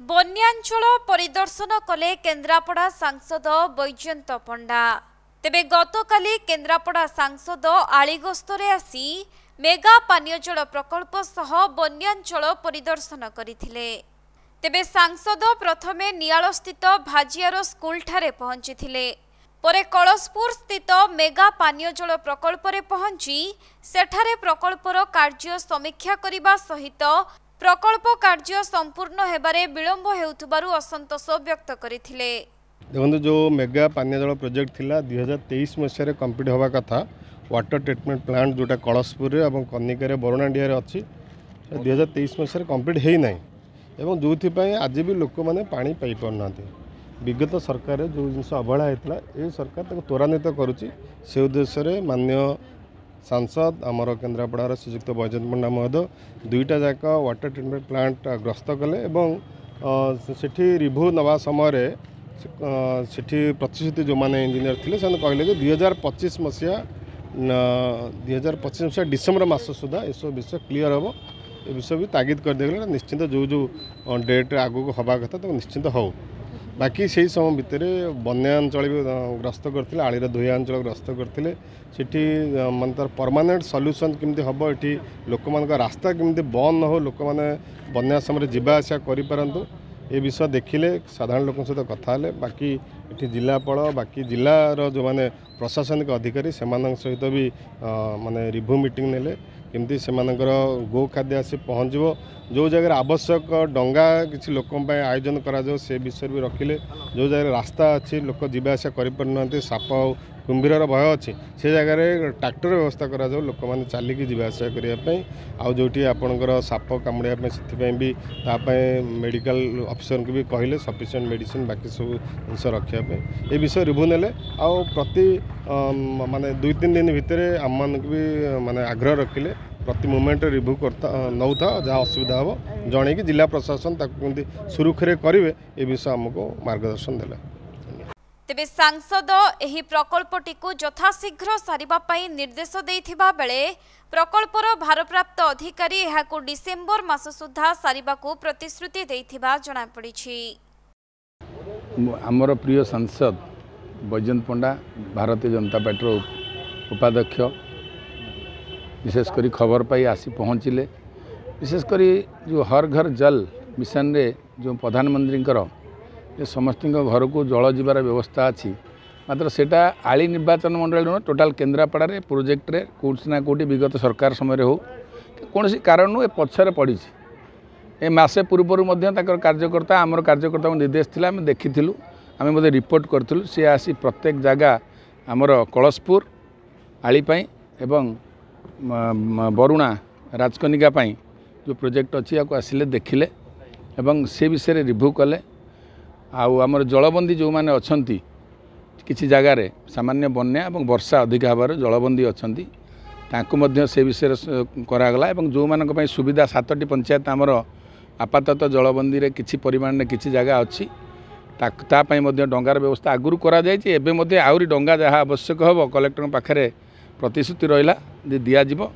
बन्यांचल परिदर्शन कले केन्द्रापड़ा सांसद बैजयंत पंडा। तेबे गतकाली केन्द्रापड़ा सांसद आलीगस्तरे आसी मेगा पानीय जल प्रकल्प सह बन्यांचल परिदर्शन करथिले। तेबे सांसद प्रथमे नियाल स्थित भाजियार स्कूल ठारे पहुंचीथिले। परे कलशपुर स्थित मेगा पानीय जल प्रकल्प रे पहुंची सेठारे प्रकल्पर कार्य समीक्षा करिबा सहित प्रकल्प कार्य संपूर्ण हेबारे विलंब हेउथबारु असंतोष व्यक्त करथिले। देखो जो मेगा पानीय जल प्रोजेक्ट थिला 2023 मसीह कंप्लीट होगा कथा वाटर ट्रीटमेंट प्लांट जोटा कलशपुर और कनिका बरुणाडिया अच्छी 2023 मसीह कंप्लीट है ना एवं जो आज भी लोक मैंने पानी पाई पारना। विगत सरकार जो जिन अवहेला होता ये सरकार त्वरान्वित करुच्ची से उद्देश्य माननीय सांसद आमर केन्द्रापड़ार श्रीजुक्त बैजयंत पंडा महोदय दुईटा जाक वाटर ट्रीटमेंट प्लांट ग्रस्त कले सेठी रिव्यू नवा समय सेठी प्रतिश्रुति जो मैंने इंजीनियर थे से कहले 2025 मसीहा डिसेम्बर मास सुधा ये सब विषय क्लीयर हम ये विषय भी तागिद कर दिया निश्चिंत जो जो डेट आगू हवा कथा तो निश्चिंत हो। बाकी से समय भितर बन्या अंचल भी ग्रस्त करते आलीर धोया अंचल ग्रस्त करते सेठी मान तार परमानेंट सल्यूशन केमती हम ये लोक मान रास्ता केमती बंद न हो लोक मैंने बन्या समय जावा आसा करूँ ये विषय देखिले साधारण लोक सहित कथा बाकी ये जिलापाल बाकी जिलार जो मैंने प्रशासनिक अधिकारी से सहित भी माने रिव्यू मीटिंग नेले केमती से गो खाद्य आसी पहुँचो जो जगह आवश्यक डंगा किसी लोक आयोजन करा से विषय भी रखिले जो जगह रास्ता अच्छी लोक जावा आसा कर साप कुंभीर भय अच्छी से जगह ट्रैक्टर व्यवस्था करा लोक मैंने चलिकी जावा आसा करने आउ जो आपणकर साप कामुड़ा से भी मेडिकल अफिसर को भी कहले सफिशिएंट मेडिसिन बाकी सब जिनस रखापी ये विषय रिव्यू नेले आउ प्रति माने 2-3 दिन भितर आम मान भी माने आग्रह रखिले प्रति मोमेंट रिव्यू करता नौ था जहाँ असुविधा हम जन कि जिला प्रशासन ताकि सुरुखुरे करेंगे ये विषय आमको मार्गदर्शन देला। तेबे सांसद एही प्रकल्पटी को यथाशीघ्र सारिबा पई निर्देश देइथिबा बेले प्रकल्पर भारप्राप्त अधिकारी एहाकु डिसेम्बर मास सुधा सारिबाकु प्रतिश्रुति देइथिबा जणा पड़िछि। आमर प्रिय सांसद बैजयंत पंडा भारतीय जनता पार्टी उपाध्यक्ष विशेषकर खबर पाई आसी पहुँचले विशेषकर जो हर घर जल मिशन रे जो प्रधानमंत्री ये समस्त घर को जल जीवार व्यवस्था अच्छी मात्र सेटा आली निर्वाचन मंडल टोटाल केन्द्रापड़ा प्रोजेक्ट रे कौटी ना कौटी विगत सरकार समय हो कौन कारण ए पछरे पड़ी ए मासे पूर्वर कार्यकर्ता आमर कार्यकर्ता निर्देश थिला आम देखी आम मत रिपोर्ट करूँ सी आसी प्रत्येक जगह आमर कलशपुर आलीपाई एवं बरुणा राजकनिका जो प्रोजेक्ट अच्छी या आसिले देखिले एवं से विषय रिव्यू कले आमर जलबंदी जो मैंने अच्छा किसी जगार सामान्य बन्या और वर्षा अधिक हबार जलबंदी अच्छा से विषय करागला जो मानी सुविधा 7टी पंचायत आमर आपातत जलबंदी रे किसी परिमाण किसी जगह अच्छी तापाई डंगार व्यवस्था आगुरी करा जायछि एबे आउरी डंगा जहाँ आवश्यक हम कलेक्टर पाखे प्रतिश्रुति रहा दिज्व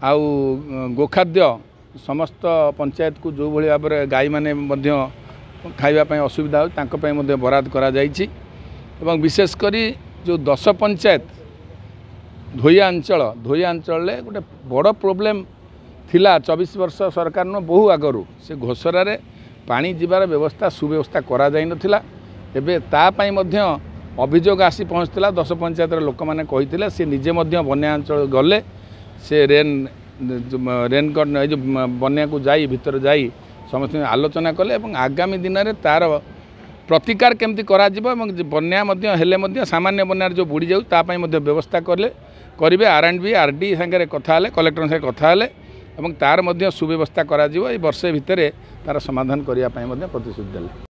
आउ गोखाद्य समस्त पंचायत को जो भाई भाव में गाई मैंने खावाई असुविधा हो बराद करा जायछि एवं विशेषकर जो 10 पंचायत धोया अंचल गोटे बड़ प्रोब्लेम थिला 24 वर्ष सरकार न बहु आगरू से घोषरारे पानी जीवार व्यवस्था सुव्यवस्था करा जाई नथिला एबे तापाई अभियोग आसी पहुँचला 10 पंचायत लोक मैंने कही सी निजे बन्या अंचल गले से रेनकोट जो बन्या को जाई भीतर जाई समस्त आलोचना कले आगामी दिन में तार प्रतिकार केमती करा बन्या हेले सामान्य बन्यार जो बुड़ी जाऊ तापाई व्यवस्था करेंगे R&B RD सांगे कथा कलेक्टर सांगे कथा तार सुव्यवस्था करा वर्षे भितर तार समाधान करने प्रतिश्रुति देले।